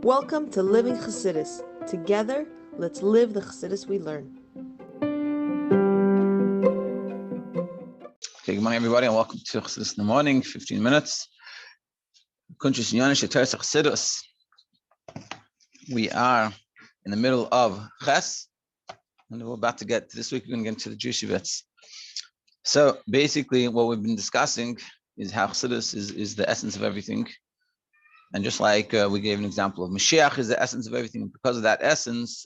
Welcome to Living Chassidus. Together, let's live the Chassidus we learn. Okay, good morning, everybody, and welcome to Chassidus in the morning, 15 minutes. Inyanah shel Toras haChassidus. We are in the middle of Ches, and we're about to get, this week we're going to get into the Jewish events. So basically what we've been discussing is how Chassidus is the essence of everything. And just like we gave an example of Mashiach is the essence of everything, and because of that essence,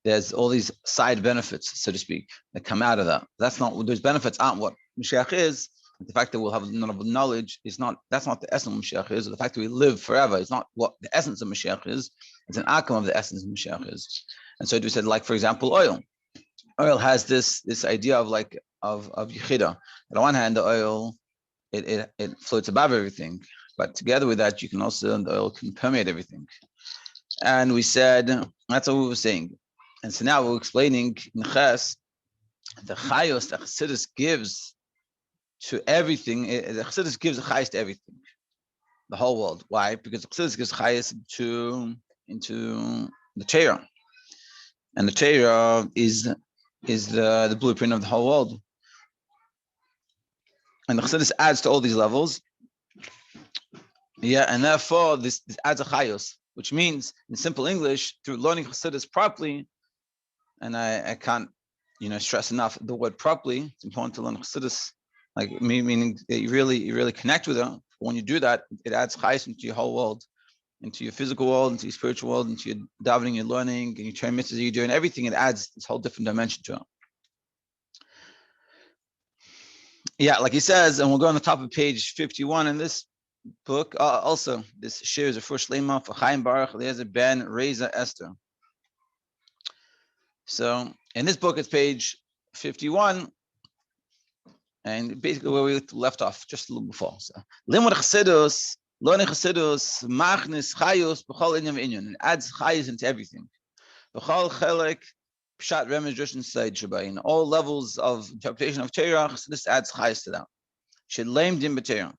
there's all these side benefits, so to speak, that come out of that. That's not, those benefits aren't what Mashiach is. The fact that we'll have knowledge is not, that's not the essence of Mashiach is, or the fact that we live forever is not what the essence of Mashiach is. It's an outcome of the essence of Mashiach is. And so we said, like, for example, oil. Oil has this idea of yichida. On the one hand, the oil, it floats above everything. But together with that, you can also, the oil can permeate everything. And we said, that's what we were saying. And so now we're explaining in Ches, the Chayus, the Chassidus gives to everything. The Chassidus gives the Chayus to everything, the whole world. Why? Because the Chassidus gives Chayus into the Torah. And the Torah is the blueprint of the whole world. And the Chassidus adds to all these levels. Yeah, and therefore this adds a Chayus, which means in simple English, through learning Chassidus properly, and I can't, stress enough the word properly. It's important to learn Chassidus, like meaning that you really connect with it. When you do that, it adds Chayus into your whole world, into your physical world, into your spiritual world, into your davening, your learning, and your Torah mitzvahs that you're doing, everything. It adds this whole different dimension to it. Yeah, like he says, and we'll go on the top of page 51 in this book. Also, this shir is a refuah shleima for Chaim, Baruch, Eliezer, Ben, Raisa, Esther. So in this book, it's page 51, and basically where we left off just a little before. So limud haChassidus, learning haChassidus, machnis chayus b'chol inyan v'inyan. It adds chayus into everything. B'chol chelek pshat remez drushin side shabay. In all levels of interpretation of Torah, haChassidus adds chayus to that. Shleim din b'Torah.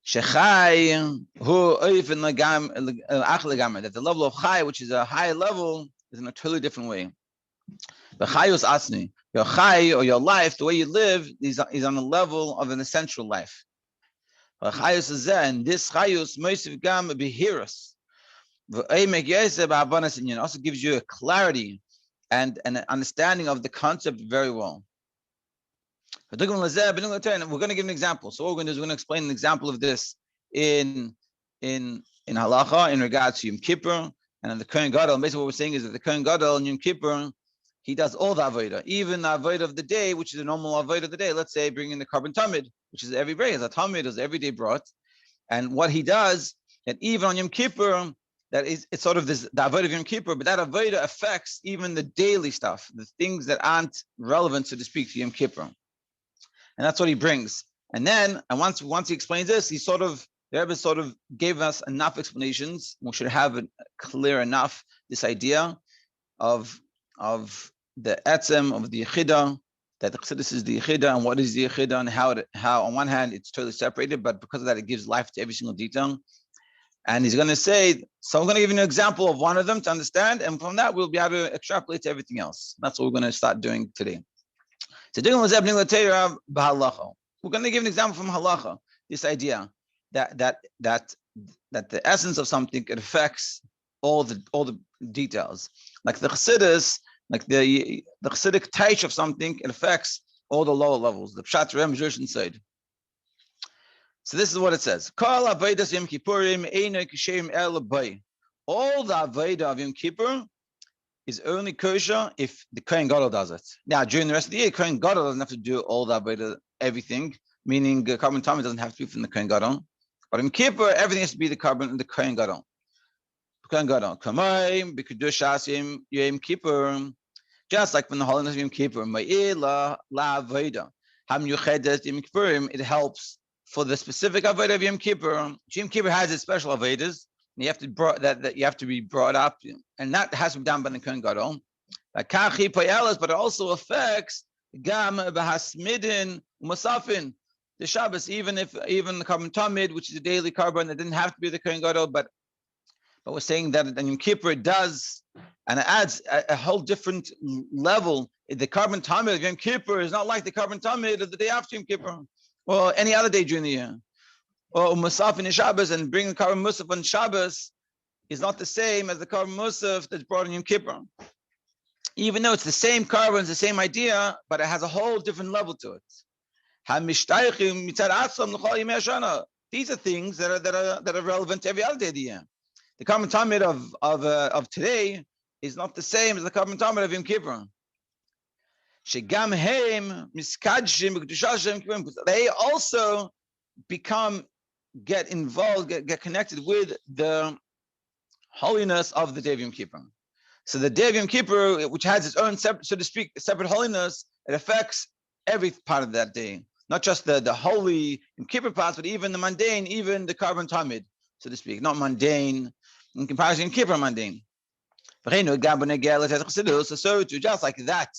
Shechai hu oifen legam ach legam. That the level of chai, which is a high level, is in a totally different way. The chayus asni, your chai or your life, the way you live, is on the level of an essential life. The chayus is there, and this chayus moisiv gam behirus. Also gives you a clarity and an understanding of the concept very well. We're going to give an example. So what we're going to do is we're going to explain an example of this in halacha in regards to Yom Kippur and in the Kohen Gadol. And basically what we're saying is that the Kohen Gadol in Yom Kippur, he does all the avodah, even the avodah of the day, which is a normal avodah of the day. Let's say bringing the carbon tamid, which is every day, as a tamid is every day brought. And what he does, and even on Yom Kippur, it's sort of this, the avodah of Yom Kippur, but that avodah affects even the daily stuff, the things that aren't relevant, so to speak, to Yom Kippur. And that's what he brings. And then, once he explains this, the Rebbe sort of gave us enough explanations. We should have clear enough this idea of the etzem of the yichida, that the Chassidus is the yichida, and what is the yichida, and how on one hand it's totally separated, but because of that it gives life to every single detail. And he's going to say, so I'm going to give you an example of one of them to understand, and from that we'll be able to extrapolate to everything else. That's what we're going to start doing today. So we're going to give an example from halacha. This idea that the essence of something, it affects all the details. Like the Chassidus, like the Chassidic taish of something, it affects all the lower levels. The pshat rem jush inside. So this is what it says: All the avodah of Yom Kippur is only kosher if the Kohen Gadol does it. Now, during the rest of the year, Kohen Gadol doesn't have to do all the avodah, everything, meaning carbon tamid doesn't have to be from the Kohen Gadol. But in Kippur, everything has to be the Kohen Gadol. Kohen Gadol. Kamayim, b'kedushas Yom Kippur, just like from the holiness of Yom Kippur, ma'ila la avodah. Hamyuchedet Yom Kippurim, it helps for the specific avodah of Yom Kippur. Yom Kippur has its special avodas. You have to you have to be brought up, and that has to be done by the Kohen Gadol. But it also affects gam b'hasmidin u'masafin the Shabbos, even the carbon tamid, which is a daily carbon, that didn't have to be the Kohen Gadol, but But we're saying that on Yom Kippur it does, and it adds a whole different level. The carbon tamid of Yom Kippur is not like the carbon tamid of the day after Yom Kippur, or any other day during the year. Or Musaf in Shabbos, and bringing the carbon Musaf on Shabbos is not the same as the carbon Musaf that's brought in Yom Kippur. Even though it's the same carbon, it's the same idea, but it has a whole different level to it. These are things that are relevant to every other day of the year. The carbon tamid of today is not the same as the carbon tamid of Yom Kippur. They also get involved, get connected with the holiness of the day of Yom Kippur. So the day of Yom Kippur, which has its own, so to speak, separate holiness, it affects every part of that day. Not just the holy Yom Kippur parts, but even the mundane, even the carbon tamid, so to speak. Not mundane, in comparison to Yom Kippur mundane. So too, just like that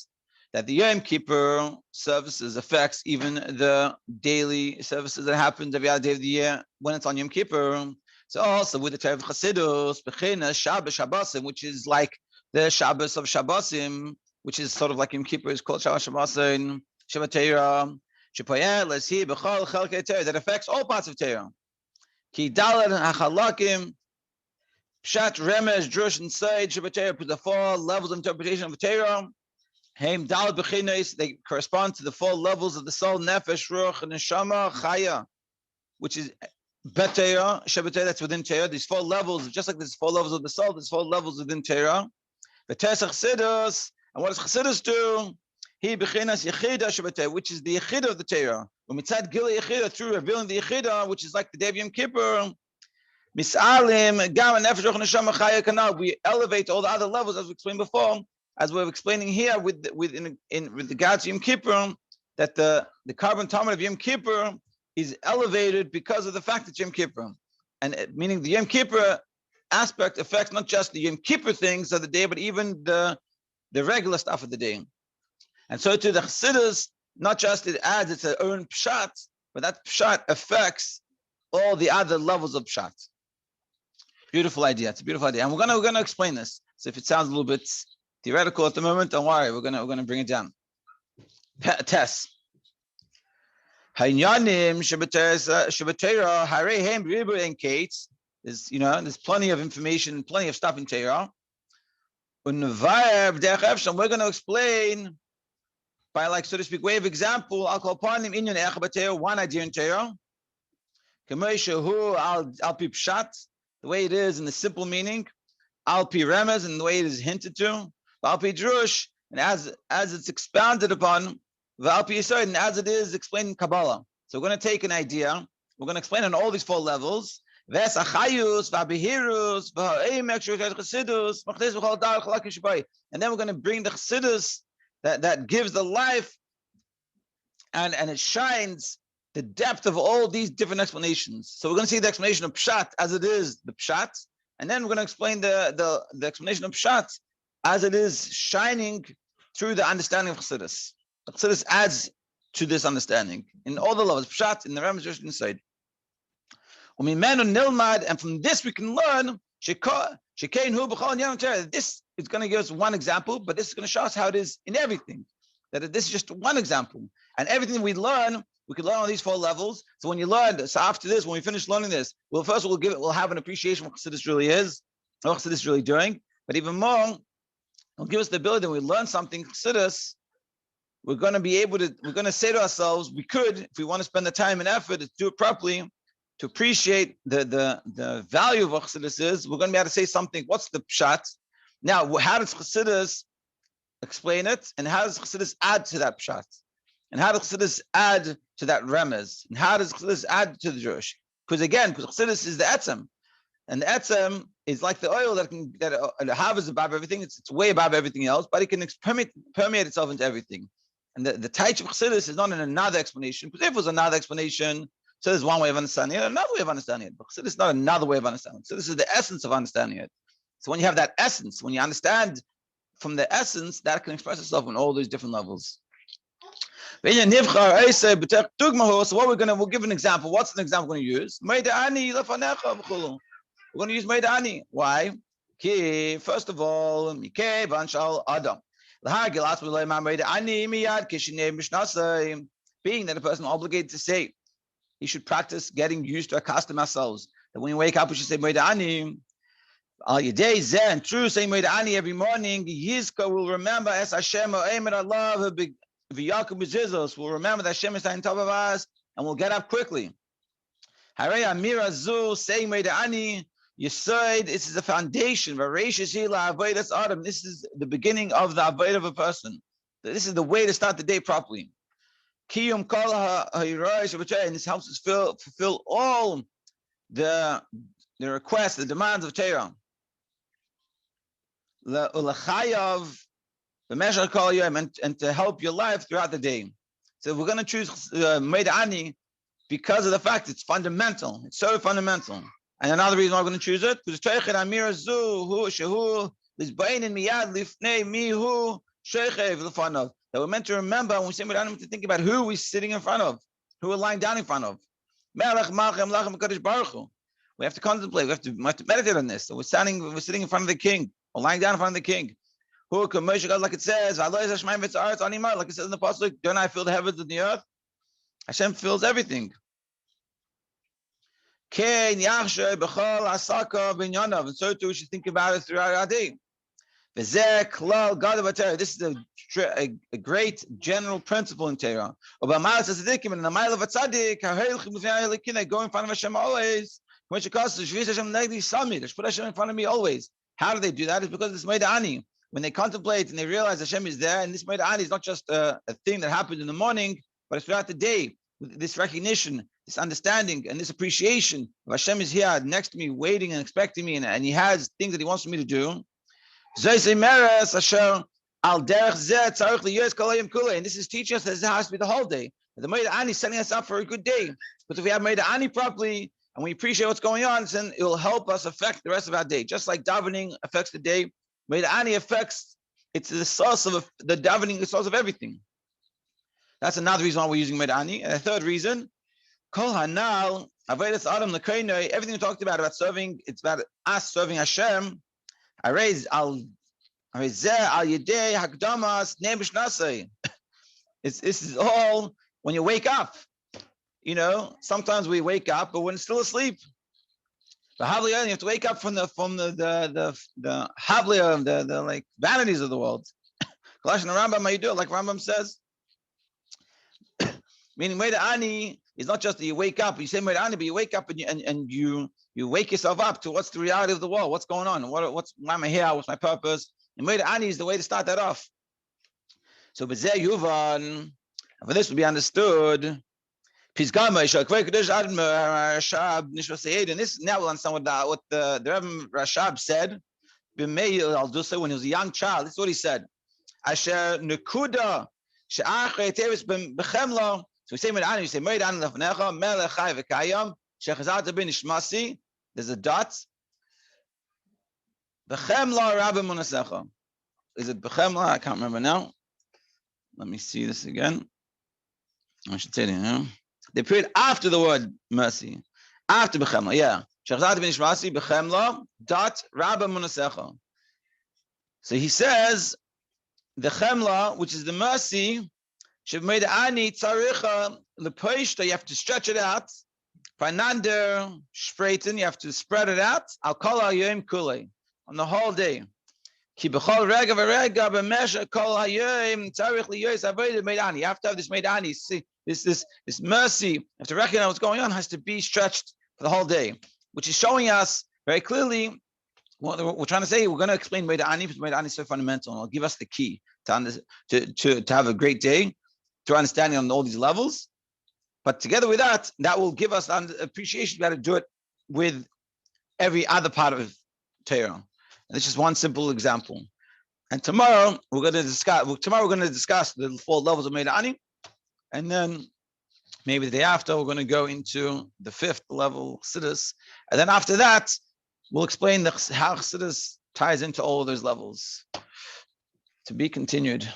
the Yom Kippur services affects even the daily services that happens every other day of the year when it's on Yom Kippur. So also with the Torah of haChassidus, Shabbos Shabbosim, which is like the Shabbos of Shabbosim, which is sort of like Yom Kippur is called Shabbos Shabbosim, Shabbat Torah, that affects all parts of Torah. Ki dalad hachalakim, pshat remez drush and side Shabbat Torah, the 4 levels of interpretation of Torah. Heim dalad b'chinos, they correspond to the 4 levels of the soul, nefesh, ruach, and neshama, chaya, which is bet Torah, Shabbat Torah, that's within Torah. These 4 levels, just like there's 4 levels of the soul, there's 4 levels within Torah. The Toras haChassidus, and what does Chassidus do? He b'chinas yechida Shabbat Torah, which is the yechida of the Torah. Umitzad gila yechida, through revealing the yechida, which is like the day of Yom Kippur. Misalim gam nefesh ruach neshama chaya kanal. We elevate all the other levels, as we explained before, as we're explaining here with regards to Yom Kippur, that the carbon tamid of Yom Kippur is elevated because of the fact that Yom Kippur, and meaning the Yom Kippur aspect affects not just the Yom Kippur things of the day, but even the regular stuff of the day. And so to the Chassidus, not just it adds its own pshat, but that pshat affects all the other levels of pshat. Beautiful idea. It's a beautiful idea, and we're gonna explain this. So if it sounds a little bit theoretical at the moment, don't worry. We're gonna bring it down. Test. Inyanim Shabbat Torah Harehem Ribu and Kates. There's plenty of information, plenty of stuff in Torah. We're going to explain by, like, so to speak, way of example. I'll call upon him Inyanah one idea in Torah. Al pi pshat, the way it is in the simple meaning. Al pi remez, and the way it is hinted to. Al pi drush, and as it's expounded upon. And as it is explained in Kabbalah. So we're going to take an idea. We're going to explain on all these 4 levels. And then we're going to bring the Chassidus that gives the life and it shines the depth of all these different explanations. So we're going to see the explanation of Pshat as it is the Pshat. And then we're going to explain the explanation of Pshat as it is shining through the understanding of Chassidus. Chassidus adds to this understanding in all the levels, pshat, in the Ramaz inside. And from this we can learn this is going to give us one example, but this is going to show us how it is in everything. That this is just one example, and everything we learn, we can learn on these 4 levels. So when you learn, so after this, when we finish learning this, we'll have an appreciation of what Chassidus really is, what Chassidus is really doing. But even more, it'll give us the ability when we learn something Chassidus. We're going to say to ourselves, we could, if we want to spend the time and effort to do it properly, to appreciate the value of what Chassidus is, we're going to be able to say something. What's the pshat? Now, how does Chassidus explain it? And how does Chassidus add to that pshat? And how does Chassidus add to that remez? And how does Chassidus add to the Jewish? Because Chassidus is the etzem. And the etzem is like the oil that hovers above everything. It's way above everything else, but it can permeate itself into everything. And the Taich of Chassidus is not in another explanation, because if it was another explanation, so there's one way of understanding it, another way of understanding it. But Chassidus is not another way of understanding it. So this is the essence of understanding it. So when you have that essence, when you understand from the essence, that can express itself on all these different levels. So we'll give an example. What's an example we're going to use? we're going to use Meidani. Why? First of all, being that a person obligated to say, he should practice getting used to accustom ourselves. That when we wake up, we should say Meidani. All your days there, and true, saying Meidani every morning, Yizka will remember as Hashem, Emet Allah, will remember that Hashem is on top of us, and we'll get up quickly. Harei Amira Zu, saying Meidani, Yisoid, this is the foundation. Raisa Adam. This is the beginning of the avodah of a person. This is the way to start the day properly. Kiyum Kol and this helps us fulfill all the requests, the demands of Torah. And to help your life throughout the day. So we're going to choose Meidani because of the fact it's fundamental. It's so fundamental. And another reason why we're going to choose it, because that we're meant to remember when we say Meidani, to think about who we're sitting in front of, who we're lying down in front of. We have to contemplate. We have to meditate on this. So we're sitting in front of the king, or lying down in front of the king. Who can measure God, like it says, like it says in the pasuk, don't I fill the heavens and the earth? Hashem fills everything. And so too we should think about it throughout our day. This is a great general principle in Torah. Going in front of Hashem always. Put Hashem in front of me always. How do they do that? It's because it's Meidani. When they contemplate and they realize Hashem is there, and this Meidani is not just a thing that happens in the morning, but it's throughout the day. This recognition, this understanding, and this appreciation of Hashem is here next to me, waiting and expecting me, and He has things that He wants me to do. And this is teaching us that it has to be the whole day. The Meidani is setting us up for a good day. But if we have Meidani properly, and we appreciate what's going on, then it will help us affect the rest of our day. Just like davening affects the day, Meidani affects, it's the source of the davening, the source of everything. That's another reason why we're using Meidani. And the third reason, Kol Hanal, Avodas Adam L'Koinoi, everything we talked about serving, it's about us serving Hashem. This is all when you wake up. You know, sometimes we wake up, but we're still asleep. The Havliya, you have to wake up from the Havliya, the like vanities of the world. Kalash and Rambam, how you do it, like Rambam says. Meaning, Meidani is not just that you wake up. You say Meidani, but you wake up and you wake yourself up to what's the reality of the world, what's going on, why am I here, what's my purpose? And Meidani is the way to start that off. So, B'zeh Yuvan, for this will be understood. And this now we'll understand what the Rebbe Rashab said. I'll do so when he was a young child. This is what he said. Asher nekuda she'achrei tevis b'chemlo. So we say Meidani, we say Meidani lefnecha melech chai v'kayam shechazat ben ishmasi. There's a dot. B'chemlo rabbi munasecha. Is it b'chemlo? I can't remember now. Let me see this again. I should say it, you know. The period after the word mercy, after b'chemla, yeah. Shechazat ben ishmasi b'chemla dot rabba munasecha. So he says the chemla, which is the mercy, shevmeidani tzaricha lepoishta. You have to stretch it out. Finander spreiten. You have to spread it out. Al kol hayom kulei, on the whole day. Ki b'chol rega v'rega b'mesha kol hayom tzarich liyos avodah meidani. You have to have this meidani. See. This mercy, you have to recognize what's going on, has to be stretched for the whole day, which is showing us very clearly what we're trying to say. We're going to explain Meidani because Meidani is so fundamental, and it'll give us the key to have a great day, through understanding on all these levels. But together with that will give us an appreciation to be able to do it with every other part of Torah. And this is one simple example. And tomorrow we're going to discuss the 4 levels of Meidani. And then maybe the day after, we're going to go into the 5th level, Chassidus. And then after that, we'll explain how Chassidus ties into all of those levels. To be continued.